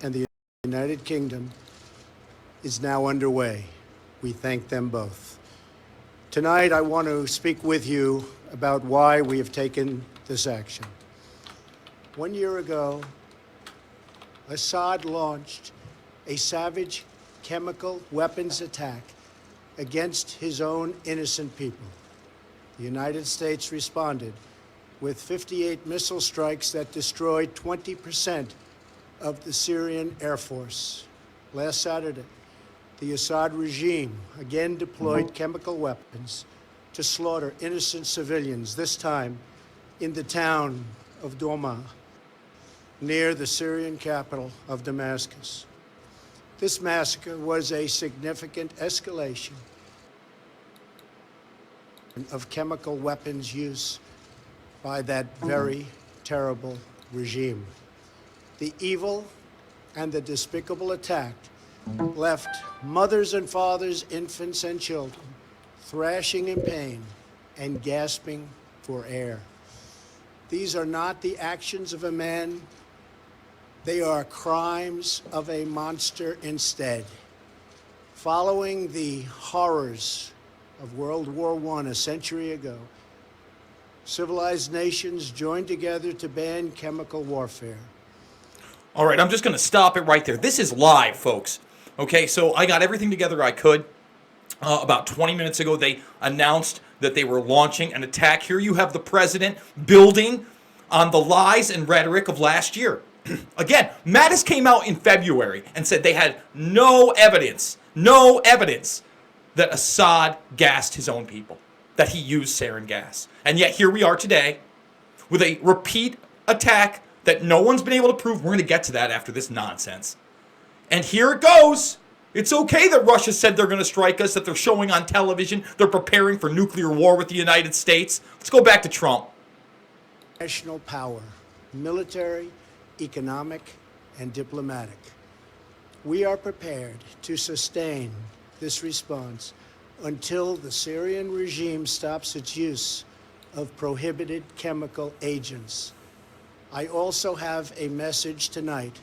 and the United Kingdom is now underway. We thank them both. Tonight, I want to speak with you about why we have taken this action. 1 year ago, Assad launched a savage chemical weapons attack against his own innocent people. The United States responded with 58 missile strikes that destroyed 20% of the Syrian Air Force. Last Saturday, the Assad regime again deployed chemical weapons to slaughter innocent civilians, this time in the town of Douma, near the Syrian capital of Damascus. This massacre was a significant escalation of chemical weapons use by that very terrible regime. The evil and the despicable attack left mothers and fathers, infants and children thrashing in pain and gasping for air. These are not the actions of a man. They are crimes of a monster instead. Following the horrors of World War I a century ago, civilized nations joined together to ban chemical warfare. All right, I'm just going to stop it right there. This is live, folks. Okay, so I got everything together I could. About 20 minutes ago, they announced that they were launching an attack. Here you have the president building on the lies and rhetoric of last year. Again, Mattis came out in February and said they had no evidence that Assad gassed his own people, that he used sarin gas. And yet here we are today with a repeat attack that no one's been able to prove. We're going to get to that after this nonsense. And here it goes. It's okay that Russia said they're going to strike us, that they're showing on television, they're preparing for nuclear war with the United States. Let's go back to Trump. National power, military, economic, and diplomatic. We are prepared to sustain this response until the Syrian regime stops its use of prohibited chemical agents. I also have a message tonight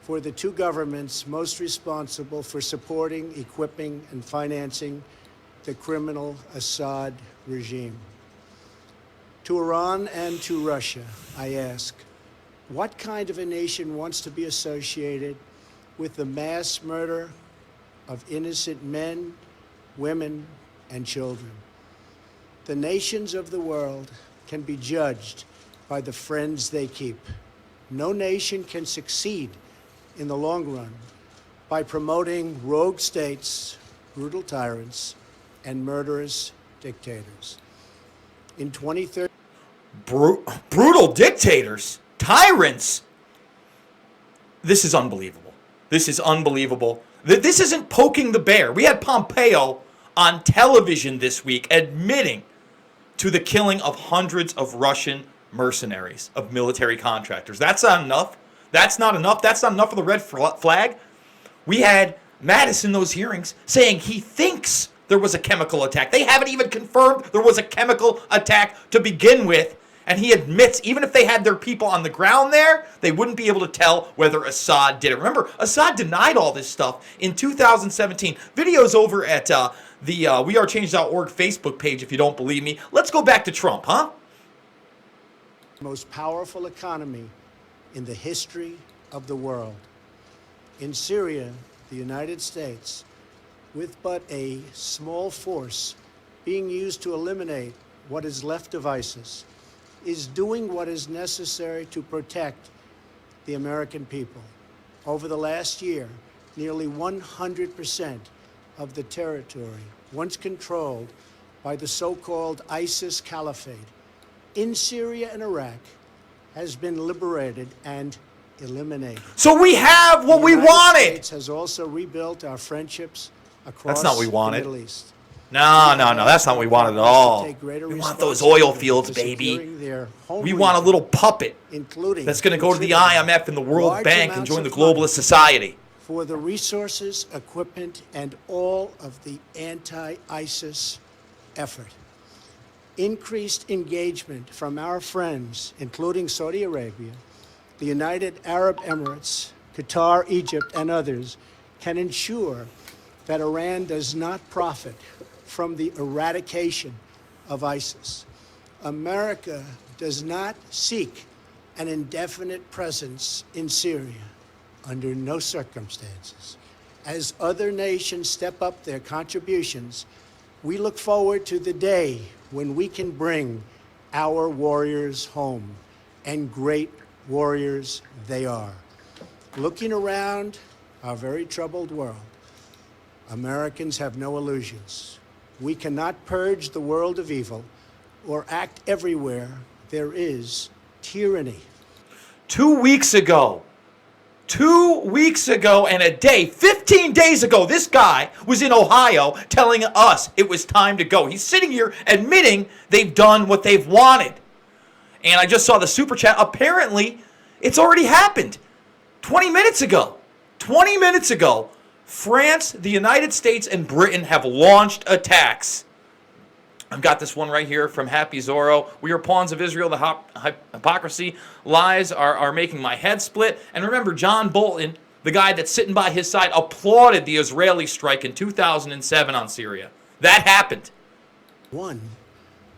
for the two governments most responsible for supporting, equipping, and financing the criminal Assad regime. To Iran and to Russia, I ask, what kind of a nation wants to be associated with the mass murder of innocent men, women, and children? The nations of the world can be judged by the friends they keep. No nation can succeed in the long run by promoting rogue states, brutal tyrants, and murderous dictators. In 2013, brutal dictators, tyrants. This is unbelievable. This is unbelievable. This isn't poking the bear. We had Pompeo on television this week admitting to the killing of hundreds of Russian mercenaries, of military contractors. That's not enough. That's not enough. That's not enough for the red flag. We had Mattis in those hearings saying he thinks there was a chemical attack. They haven't even confirmed there was a chemical attack to begin with. And he admits, even if they had their people on the ground there, they wouldn't be able to tell whether Assad did it. Remember, Assad denied all this stuff in 2017. Videos over at the WeAreChange.org Facebook page if you don't believe me. Let's go back to Trump, huh? Most powerful economy in the history of the world. In Syria, the United States, with but a small force being used to eliminate what is left of ISIS, is doing what is necessary to protect the American people. Over the last year, nearly 100% of the territory once controlled by the so-called ISIS Caliphate in Syria and Iraq has been liberated and eliminated. So we have what we wanted. The United States has also rebuilt our friendships across That's not what we wanted. the Middle East. No, that's not what we wanted at all. We want those oil fields, baby. We want a little puppet that's going to go to the IMF and the World Bank and join the globalist society. For the resources, equipment, and all of the anti-ISIS effort. Increased engagement from our friends, including Saudi Arabia, the United Arab Emirates, Qatar, Egypt, and others can ensure that Iran does not profit from the eradication of ISIS. America does not seek an indefinite presence in Syria under no circumstances. As other nations step up their contributions, we look forward to the day when we can bring our warriors home, and great warriors they are. Looking around our very troubled world, Americans have no illusions. We cannot purge the world of evil or act everywhere there is tyranny. 2 weeks ago, 2 weeks ago and a day, 15 days ago, this guy was in Ohio telling us it was time to go. He's sitting here admitting they've done what they've wanted. And I just saw the super chat. Apparently, it's already happened. 20 minutes ago. 20 minutes ago, France, the United States, and Britain have launched attacks. I've got this one right here from Happy Zorro. We are pawns of Israel. The hypocrisy, lies are making my head split. And remember, John Bolton, the guy that's sitting by his side, applauded the Israeli strike in 2007 on Syria. That happened.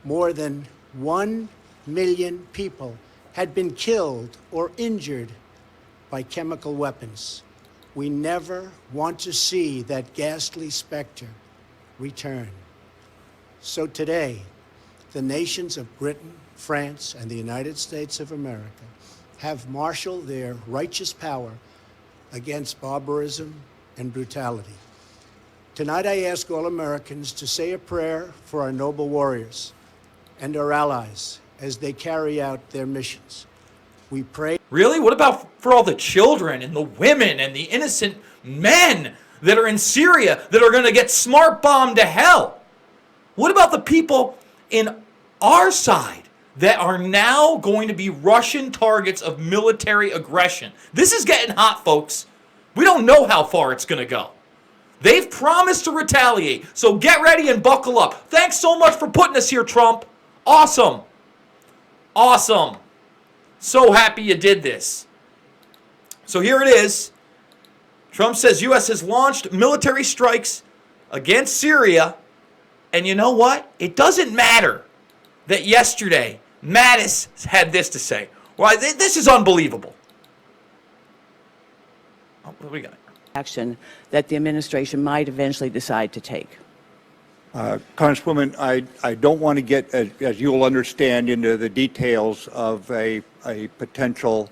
More than 1 million people had been killed or injured by chemical weapons. We never want to see that ghastly specter return. So today, the nations of Britain, France, and the United States of America have marshaled their righteous power against barbarism and brutality. Tonight, I ask all Americans to say a prayer for our noble warriors and our allies as they carry out their missions. We pray. Really? What about for all the children and the women and the innocent men that are in Syria that are going to get smart bombed to hell? What about the people in our side that are now going to be Russian targets of military aggression? This is getting hot, folks. We don't know how far it's going to go. They've promised to retaliate, so get ready and buckle up. Thanks so much for putting us here, Trump. Awesome. Awesome. So happy you did this. So here it is. Trump says U.S. has launched military strikes against Syria. And you know what? It doesn't matter that yesterday Mattis had this to say. Well, this is unbelievable. Oh, what do we got? Action that the administration might eventually decide to take. Congresswoman, I don't want to get, as you'll understand, into the details of a potential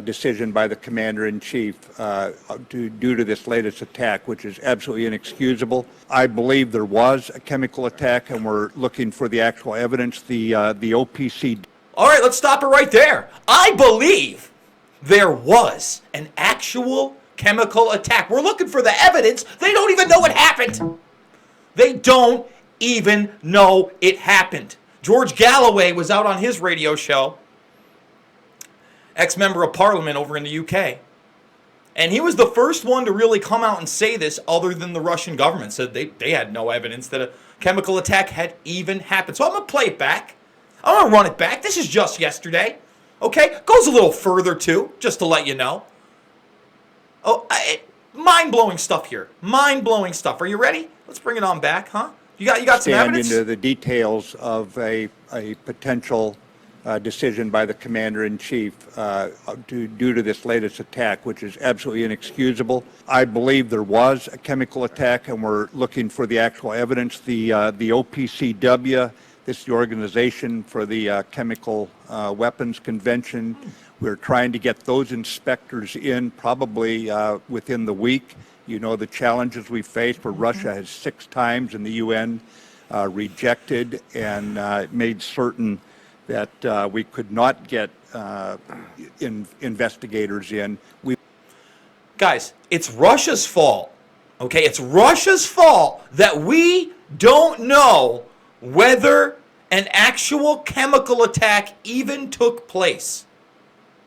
decision by the Commander-in-Chief due to this latest attack, which is absolutely inexcusable. I believe there was a chemical attack, and we're looking for the actual evidence. The OPC. All right, let's stop it right there. I believe there was an actual chemical attack. We're looking for the evidence. They don't even know it happened. They don't even know it happened. George Galloway was out on his radio show, ex-member of parliament over in the UK, and he was the first one to really come out and say this other than the Russian government. Said they had no evidence that a chemical attack had even happened. So I'm going to play it back. I'm going to run it back. This is just yesterday. Okay? Goes a little further, too, just to let you know. Oh, mind-blowing stuff here. Mind-blowing stuff. Are you ready? Let's bring it on back, huh? You got some evidence? Into the details of a potential decision by the Commander-in-Chief due to this latest attack, which is absolutely inexcusable. I believe there was a chemical attack, and we're looking for the actual evidence. The OPCW, this is the Organization for the Chemical Weapons Convention. We're trying to get those inspectors in probably within the week. You know the challenges we face, where Russia has 6 times in the UN rejected and made certain that we could not get investigators in. Guys, it's Russia's fault, okay? It's Russia's fault that we don't know whether an actual chemical attack even took place.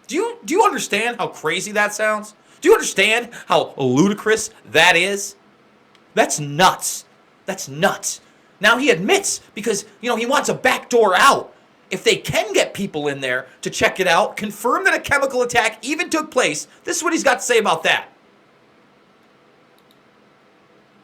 Do you understand how crazy that sounds? Do you understand how ludicrous that is? That's nuts. That's nuts. Now he admits because, he wants a backdoor out. if they can get people in there to check it out, confirm that a chemical attack even took place, this is what he's got to say about that.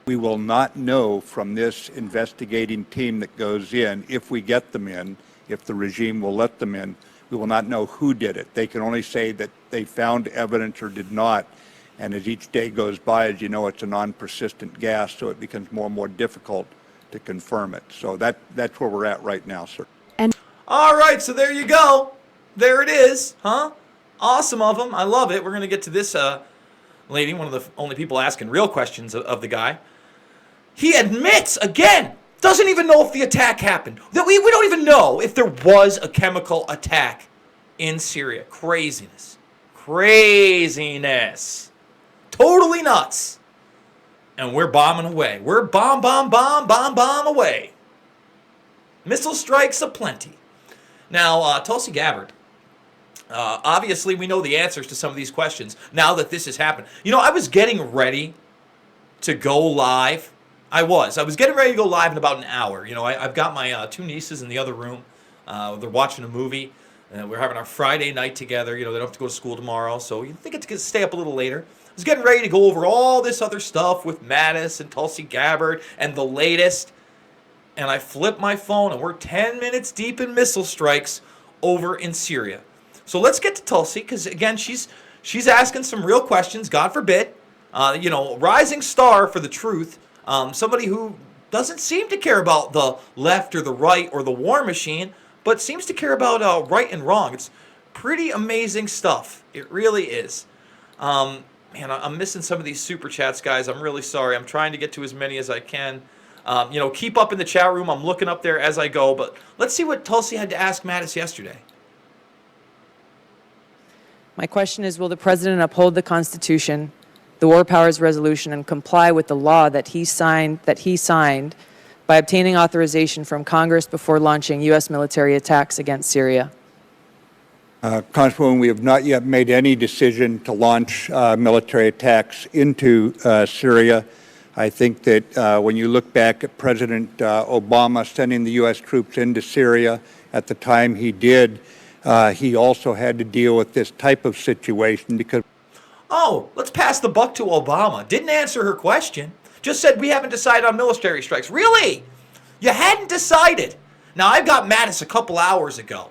We will not know from this investigating team that goes in, if we get them in, if the regime will let them in, we will not know who did it. They can only say that they found evidence or did not. And as each day goes by, as you know, it's a non-persistent gas, so it becomes more and more difficult to confirm it. So that's where we're at right now, sir. All right, so there you go. There it is, huh? Awesome of him. I love it. We're going to get to this lady, one of the only people asking real questions of the guy. He admits, again, doesn't even know if the attack happened. That we don't even know if there was a chemical attack in Syria. Craziness. Craziness. Totally nuts. And we're bombing away. We're bomb away. Missile strikes aplenty. Now, Tulsi Gabbard, obviously we know the answers to some of these questions now that this has happened. You know, I was getting ready to go live. I was getting ready to go live in about an hour. You know, I've got my two nieces in the other room. They're watching a movie. We're having our Friday night together. You know, they don't have to go to school tomorrow, so you think it's going to stay up a little later. I was getting ready to go over all this other stuff with Mattis and Tulsi Gabbard and the latest. And I flip my phone, and we're 10 minutes deep in missile strikes over in Syria. So let's get to Tulsi, because, again, she's asking some real questions, God forbid. You know, rising star for the truth. Somebody who doesn't seem to care about the left or the right or the war machine, but seems to care about right and wrong. It's pretty amazing stuff. It really is. Man, I'm missing some of these super chats, guys. I'm really sorry. I'm trying to get to as many as I can. You know, keep up in the chat room. I'm looking up there as I go. But let's see what Tulsi had to ask Mattis yesterday. My question is, will the president uphold the Constitution, the War Powers Resolution, and comply with the law that he signed by obtaining authorization from Congress before launching U.S. military attacks against Syria? Congresswoman, we have not yet made any decision to launch military attacks into Syria. I think that when you look back at President Obama sending the U.S. troops into Syria, at the time he did, he also had to deal with this type of situation because... Oh, let's pass the buck to Obama. Didn't answer her question. Just said we haven't decided on military strikes. Really? You hadn't decided. Now, I've got Mattis a couple hours ago.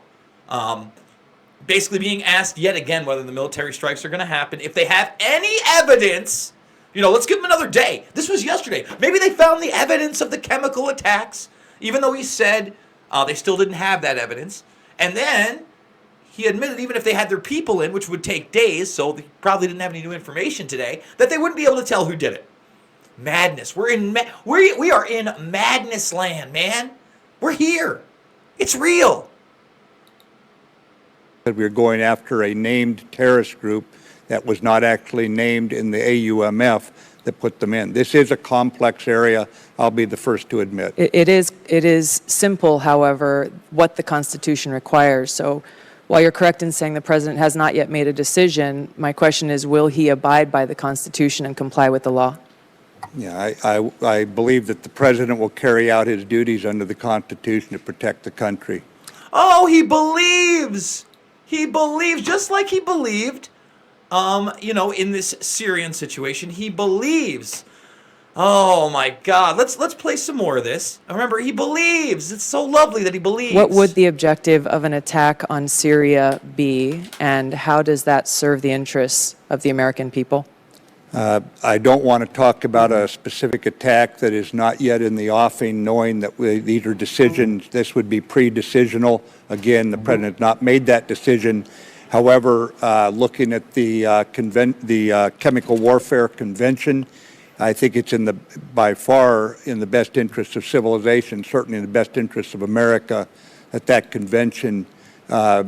Basically being asked yet again whether the military strikes are going to happen. If they have any evidence, you know, let's give them another day. This was yesterday. Maybe they found the evidence of the chemical attacks, even though he said they still didn't have that evidence. And then he admitted even if they had their people in, which would take days, so they probably didn't have any new information today, that they wouldn't be able to tell who did it. Madness. We are in madness land, man. We're here. It's real. We're going after a named terrorist group that was not actually named in the AUMF that put them in. This is a complex area, I'll be the first to admit. It is simple, however, what the Constitution requires. So while you're correct in saying the president has not yet made a decision, my question is, will he abide by the Constitution and comply with the law? Yeah, I believe that the president will carry out his duties under the Constitution to protect the country. Oh, he believes. He believes, just like he believed, you know, in this Syrian situation. He believes. Oh, my God. Let's play some more of this. Remember, he believes. It's so lovely that he believes. What would the objective of an attack on Syria be, and how does that serve the interests of the American people? I don't want to talk about a specific attack that is not yet in the offing, knowing that these are decisions. This would be pre-decisional. Again, the president has not made that decision. However, looking at the Chemical Warfare Convention, I think it's by far in the best interest of civilization, certainly in the best interest of America, that convention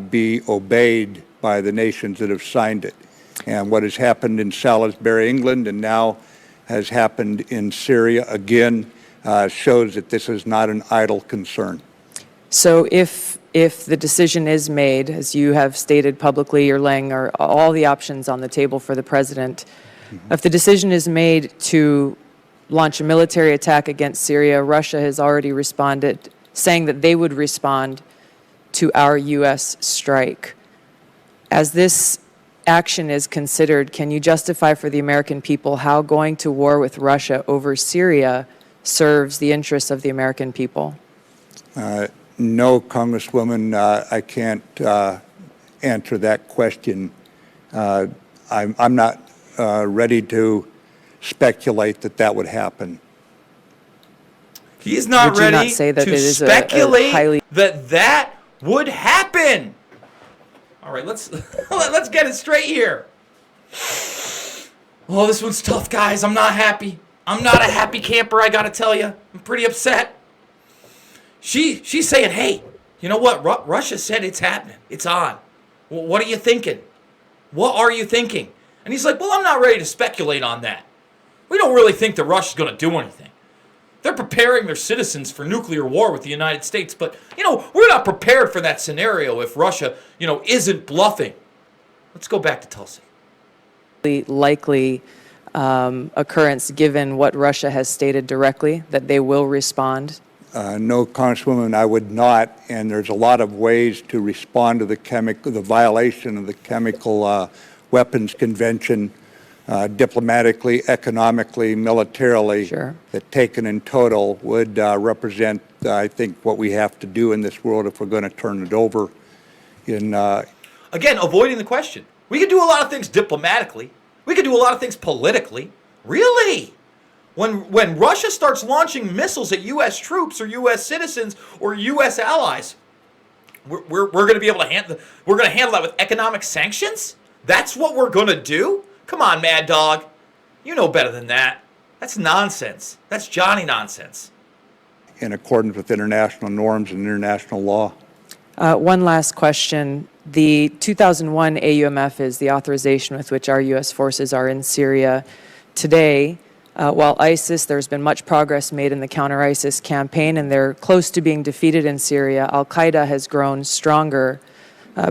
be obeyed by the nations that have signed it. And what has happened in Salisbury, England, and now has happened in Syria again shows that this is not an idle concern. So if the decision is made, as you have stated publicly, you're laying all the options on the table for the president. If the decision is made to launch a military attack against Syria, Russia has already responded, saying that they would respond to our U.S. strike. As this action is considered, can you justify for the American people how going to war with Russia over Syria serves the interests of the American people? No, Congresswoman, I can't answer that question. I'm not ready to speculate that would happen. He's not Would you not ready say that to it is a speculate highly- that would happen. All right, let's get it straight here. Oh, this one's tough, guys. I'm not happy. I'm not a happy camper, I gotta tell you. I'm pretty upset. She's saying, hey, you know what? Russia said it's happening. It's on. Well, what are you thinking? What are you thinking? And he's like, well, I'm not ready to speculate on that. We don't really think that Russia's going to do anything. They're preparing their citizens for nuclear war with the United States, but, we're not prepared for that scenario if Russia, isn't bluffing. Let's go back to Tulsi. Likely occurrence given what Russia has stated directly, that they will respond? No, Congresswoman, I would not. And there's a lot of ways to respond to the violation of the Chemical Weapons Convention, diplomatically, economically, militarily. Sure. That taken in total would represent, I think, what we have to do in this world if we're going to turn it over. Again, avoiding the question. We could do a lot of things diplomatically. We could do a lot of things politically. Really? When Russia starts launching missiles at U.S. troops or U.S. citizens or U.S. allies, we're going to be able to handle. We're going to handle that with economic sanctions. That's what we're going to do. Come on, Mad Dog. You know better than that. That's nonsense. That's Johnny nonsense. In accordance with international norms and international law. One last question. The 2001 AUMF is the authorization with which our U.S. forces are in Syria today. While there's been much progress made in the counter-ISIS campaign, and they're close to being defeated in Syria, Al-Qaeda has grown stronger.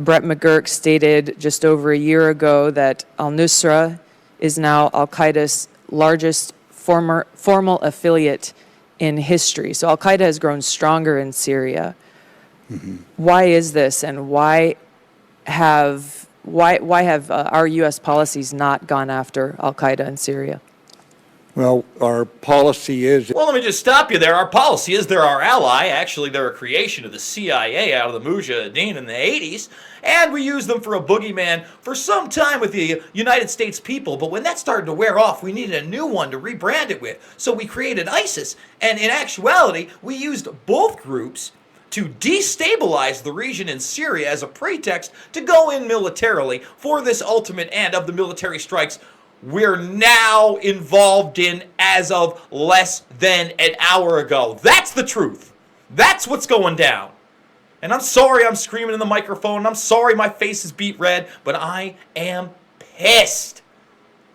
Brett McGurk stated just over a year ago that al-Nusra is now Al-Qaeda's largest formal affiliate in history. So Al-Qaeda has grown stronger in Syria. Mm-hmm. Why is this, and why have our U.S. policies not gone after Al-Qaeda in Syria? Well, our policy is... Well, let me just stop you there. Our policy is they're our ally. Actually, they're a creation of the CIA out of the Mujahideen in the 80s. And we used them for a boogeyman for some time with the United States people. But when that started to wear off, we needed a new one to rebrand it with. So we created ISIS. And in actuality, we used both groups to destabilize the region in Syria as a pretext to go in militarily for this ultimate end of the military strikes we're now involved in as of less than an hour ago. That's the truth. That's what's going down. And I'm sorry I'm screaming in the microphone. I'm sorry my face is beet red, but I am pissed.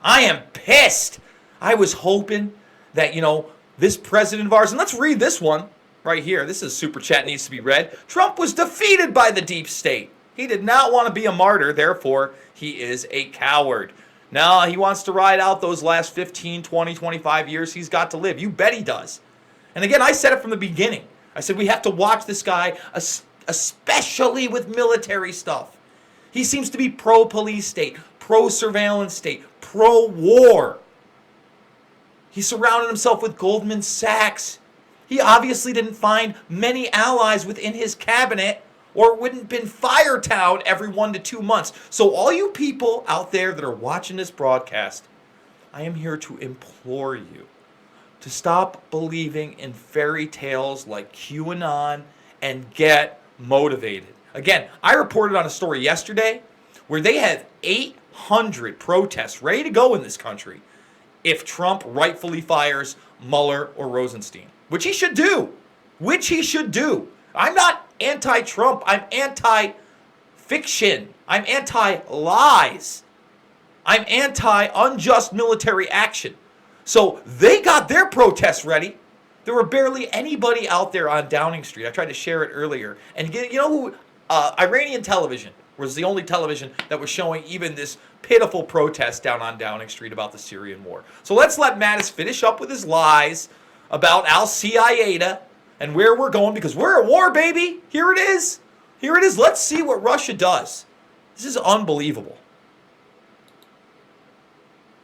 I am pissed. I was hoping that, this president of ours, and let's read this one right here. This is super chat, needs to be read. Trump was defeated by the deep state. He did not want to be a martyr, therefore he is a coward. Now he wants to ride out those last 15, 20, 25 years he's got to live. You bet he does. And again, I said it from the beginning. I said we have to watch this guy, especially with military stuff. He seems to be pro-police state, pro-surveillance state, pro-war. He surrounded himself with Goldman Sachs. He obviously didn't find many allies within his cabinet, or it wouldn't have been Firetown every 1 to 2 months. So all you people out there that are watching this broadcast, I am here to implore you to stop believing in fairy tales like QAnon and get motivated. Again, I reported on a story yesterday where they have 800 protests ready to go in this country if Trump rightfully fires Mueller or Rosenstein, which he should do. I'm not anti-Trump. I'm anti-fiction. I'm anti-lies. I'm anti-unjust military action. So they got their protests ready. There were barely anybody out there on Downing Street. I tried to share it earlier. And you know who? Iranian television was the only television that was showing even this pitiful protest down on Downing Street about the Syrian war. So let's let Mattis finish up with his lies about Al-Qaeda and where we're going, because we're at war, baby. Here it is. Here it is. Let's see what Russia does. This is unbelievable.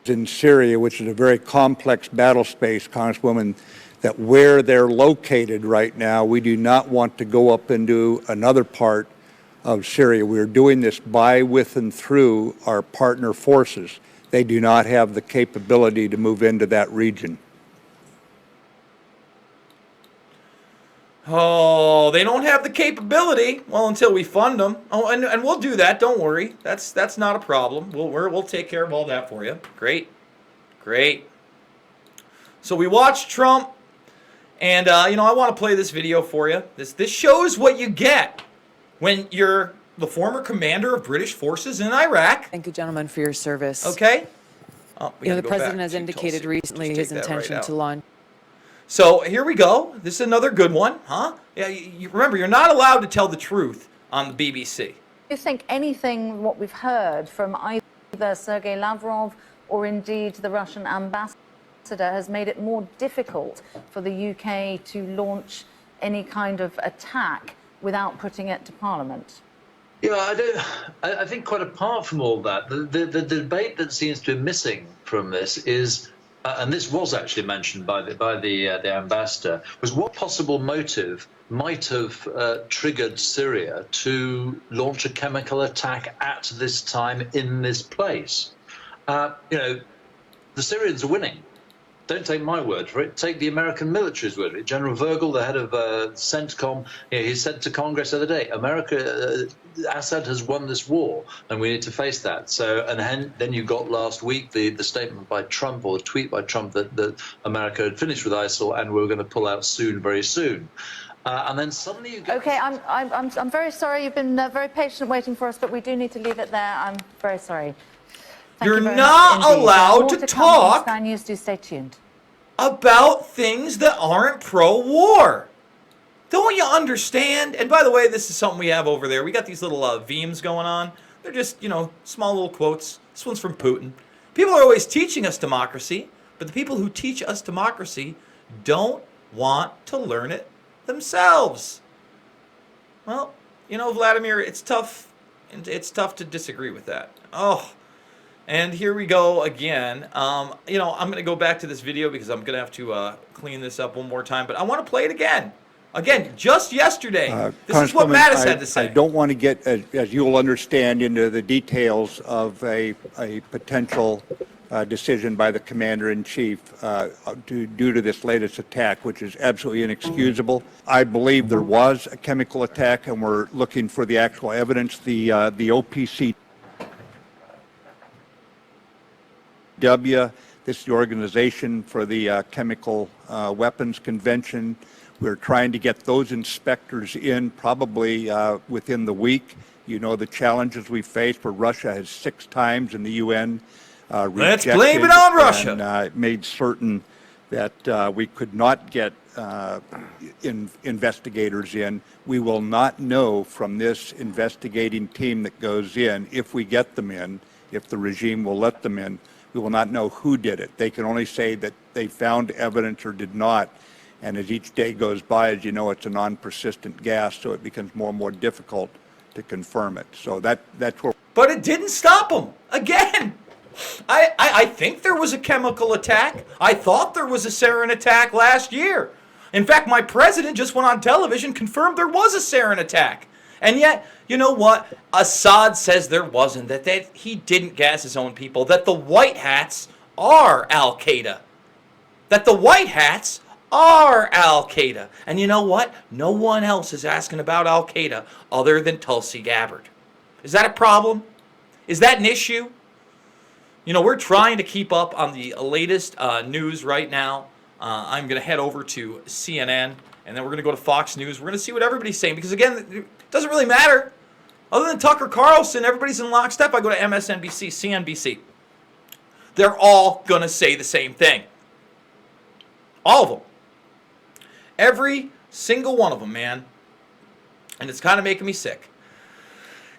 In Syria, which is a very complex battle space, Congresswoman, that where they're located right now, we do not want to go up into another part of Syria. We're doing this by, with, and through our partner forces. They do not have the capability to move into that region. Oh, they don't have the capability. Well, until we fund them. Oh, and we'll do that. Don't worry. That's not a problem. We'll take care of all that for you. Great. So we watched Trump, and I want to play this video for you. This shows what you get when you're the former commander of British forces in Iraq. Thank you, gentlemen, for your service. Okay. Oh, The president has indicated recently his intention to launch. So here we go. This is another good one, huh? Yeah. You remember, you're not allowed to tell the truth on the BBC. Do you think anything what we've heard from either Sergei Lavrov or indeed the Russian ambassador has made it more difficult for the UK to launch any kind of attack without putting it to Parliament? Yeah, I think quite apart from all that, the debate that seems to be missing from this is, and this was actually mentioned by the ambassador, was what possible motive might have triggered Syria to launch a chemical attack at this time in this place. The Syrians are winning. Don't take my word for it. Take the American military's word for it. General Virgil, the head of CENTCOM, he said to Congress the other day, Assad has won this war, and we need to face that. So, and then you got last week the statement by Trump, or the tweet by Trump, that America had finished with ISIL and we were going to pull out soon, very soon. And then suddenly you get... Okay, I'm very sorry. You've been very patient waiting for us, but we do need to leave it there. I'm very sorry. Thank You're you very not much indeed. allowed More to come on talk Sky News. Do stay tuned. about things that aren't pro-war. Don't you understand? And by the way, this is something we have over there. We got these little memes going on. They're just, small little quotes. This one's from Putin. People are always teaching us democracy, but the people who teach us democracy don't want to learn it themselves. Well, Vladimir, it's tough. It's tough to disagree with that. Oh, and here we go again. I'm going to go back to this video because I'm going to have to clean this up one more time, but I want to play it again. Again, just yesterday. This is what Mattis had to say. I don't want to get, as you will understand, into the details of a potential decision by the commander-in-chief due to this latest attack, which is absolutely inexcusable. I believe there was a chemical attack, and we're looking for the actual evidence. The OPCW, this is the Organization for the Chemical Weapons Convention. We're trying to get those inspectors in probably within the week. The challenges we face, where Russia has 6 times in the UN Let's blame it on Russia. And made certain that we could not get investigators in. We will not know from this investigating team that goes in, if we get them in, if the regime will let them in, we will not know who did it. They can only say that they found evidence or did not. And as each day goes by, as you know, it's a non-persistent gas, so it becomes more and more difficult to confirm it. So that's where... But it didn't stop them. Again, I think there was a chemical attack. I thought there was a sarin attack last year. In fact, my president just went on television, confirmed there was a sarin attack. And yet, you know what? Assad says there wasn't, that he didn't gas his own people, that the white hats are Al-Qaeda. That the white hats are Al-Qaeda. And you know what? No one else is asking about Al-Qaeda other than Tulsi Gabbard. Is that a problem? Is that an issue? We're trying to keep up on the latest news right now. I'm going to head over to CNN, and then we're going to go to Fox News. We're going to see what everybody's saying, because again, it doesn't really matter. Other than Tucker Carlson, everybody's in lockstep. I go to MSNBC, CNBC. They're all going to say the same thing. All of them. Every single one of them, man. And it's kind of making me sick.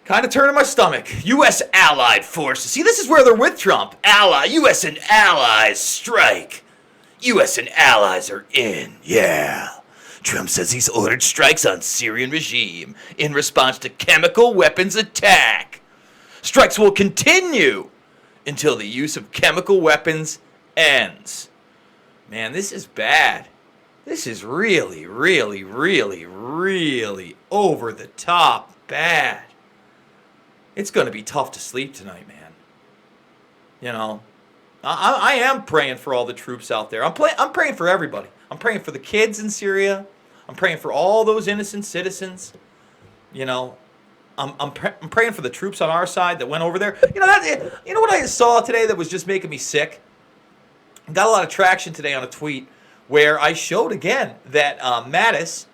Kind of turning my stomach. U.S. allied forces. See, this is where they're with Trump. U.S. and allies strike. U.S. and allies are in. Yeah. Trump says he's ordered strikes on Syrian regime in response to chemical weapons attack. Strikes will continue until the use of chemical weapons ends. Man, this is bad. This is really, really, really, really over the top bad. It's going to be tough to sleep tonight, man. You know, I am praying for all the troops out there. I'm praying for everybody. I'm praying for the kids in Syria. I'm praying for all those innocent citizens. You know, I'm praying for the troops on our side that went over there. You know what I saw today that was just making me sick? Got a lot of traction today on a tweet where I showed again that Mattis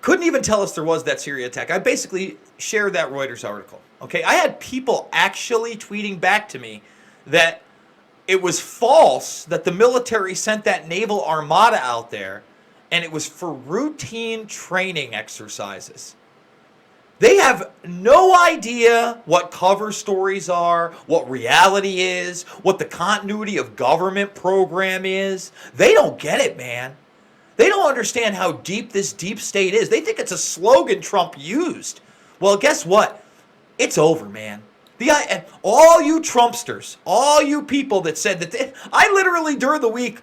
couldn't even tell us there was that Syria attack. I basically shared that Reuters article. Okay, I had people actually tweeting back to me that it was false that the military sent that naval armada out there, and it was for routine training exercises. They have no idea what cover stories are, what reality is, what the continuity of government program is. They don't get it, man. They don't understand how deep this deep state is. They think it's a slogan Trump used. Well, guess what? It's over, man. And all you Trumpsters, all you people that said that, I literally during the week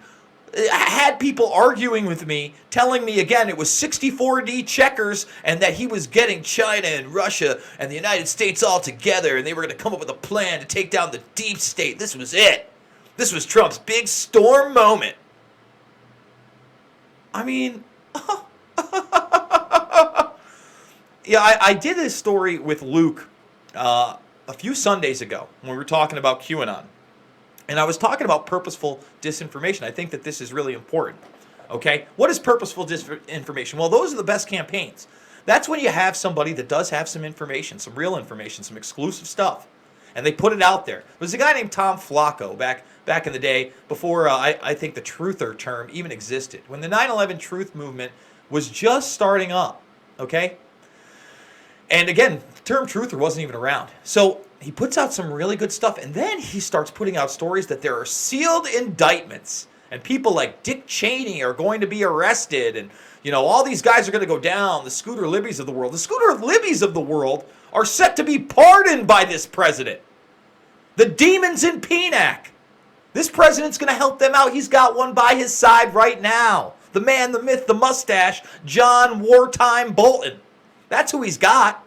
had people arguing with me, telling me again it was 64D checkers and that he was getting China and Russia and the United States all together and they were going to come up with a plan to take down the deep state. This was it. This was Trump's big storm moment. I mean, yeah, I did this story with Luke a few Sundays ago when we were talking about QAnon. And I was talking about purposeful disinformation. I think that this is really important. Okay? What is purposeful disinformation? Well, those are the best campaigns. That's when you have somebody that does have some information, some real information, some exclusive stuff, and they put it out there. There was a guy named Tom Flacco back in the day before I think the truther term even existed, when the 9/11 truth movement was just starting up. Okay? And again, the term truther wasn't even around. So he puts out some really good stuff, and then he starts putting out stories that there are sealed indictments, and people like Dick Cheney are going to be arrested, and all these guys are going to go down, the Scooter Libbies of the world. The Scooter Libbies of the world are set to be pardoned by this president. The demons in PNAC. This president's going to help them out. He's got one by his side right now. The man, the myth, the mustache, John Wartime Bolton. That's who he's got.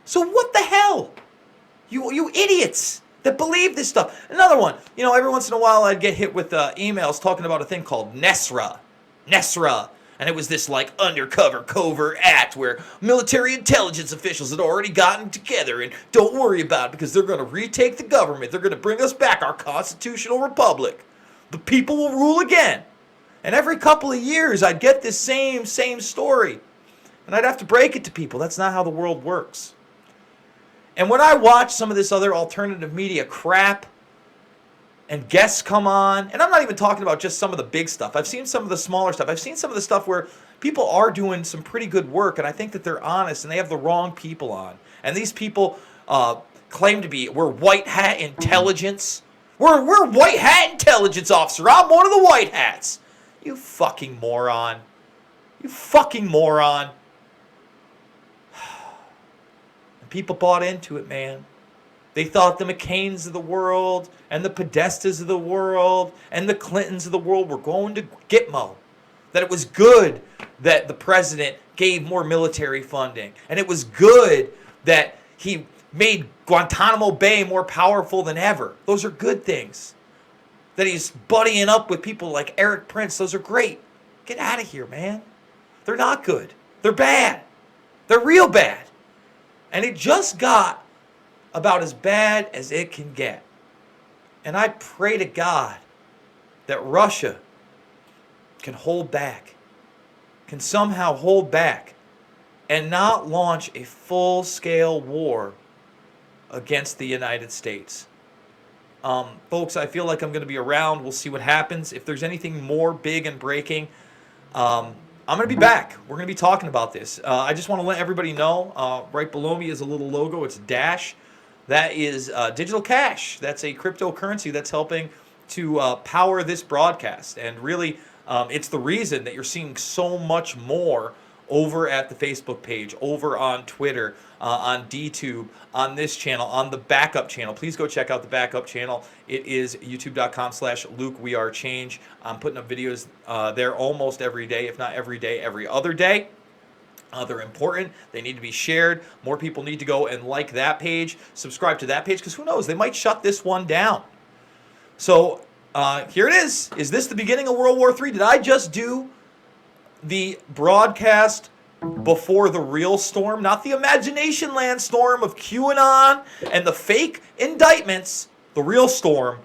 So what the hell? You idiots that believe this stuff. Another one. Every once in a while I'd get hit with emails talking about a thing called NESRA. And it was this undercover covert act where military intelligence officials had already gotten together and don't worry about it because they're going to retake the government. They're going to bring us back our constitutional republic. The people will rule again. And every couple of years I'd get this same story. And I'd have to break it to people. That's not how the world works. And when I watch some of this other alternative media crap and guests come on, and I'm not even talking about just some of the big stuff. I've seen some of the smaller stuff. I've seen some of the stuff where people are doing some pretty good work, and I think that they're honest, and they have the wrong people on. And these people claim to be, we're white hat intelligence. We're white hat intelligence officer. I'm one of the white hats. You fucking moron. You fucking moron. People bought into it, man. They thought the McCains of the world and the Podestas of the world and the Clintons of the world were going to Gitmo. That it was good that the president gave more military funding. And it was good that he made Guantanamo Bay more powerful than ever. Those are good things. That he's buddying up with people like Eric Prince. Those are great. Get out of here, man. They're not good. They're bad. They're real bad. And it just got about as bad as it can get. And I pray to God that Russia can hold back, can somehow hold back, and not launch a full-scale war against the United States. Folks, I feel like I'm going to be around. We'll see what happens. If there's anything more big and breaking, I'm going to be back. We're going to be talking about this. I just want to let everybody know, right below me is a little logo. It's Dash. That is digital cash. That's a cryptocurrency that's helping to power this broadcast. And really, It's the reason that you're seeing so much more over at the Facebook page, over on Twitter, on DTube, on this channel, on the backup channel. Please go check out the backup channel. It is youtube.com/Luke WeAreChange. I'm putting up videos there almost every day, if not every day, every other day. They're important. They need to be shared. More people need to go and like that page, subscribe to that page, because who knows, they might shut this one down. So here it is. Is this the beginning of World War III? Did I just do the broadcast before the real storm? Not the imagination land storm of QAnon and the fake indictments. The real storm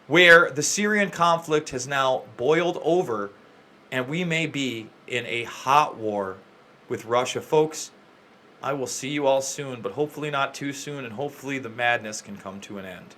where the Syrian conflict has now boiled over and we may be in a hot war with Russia. Folks, I will see you all soon, but hopefully not too soon, and hopefully the madness can come to an end.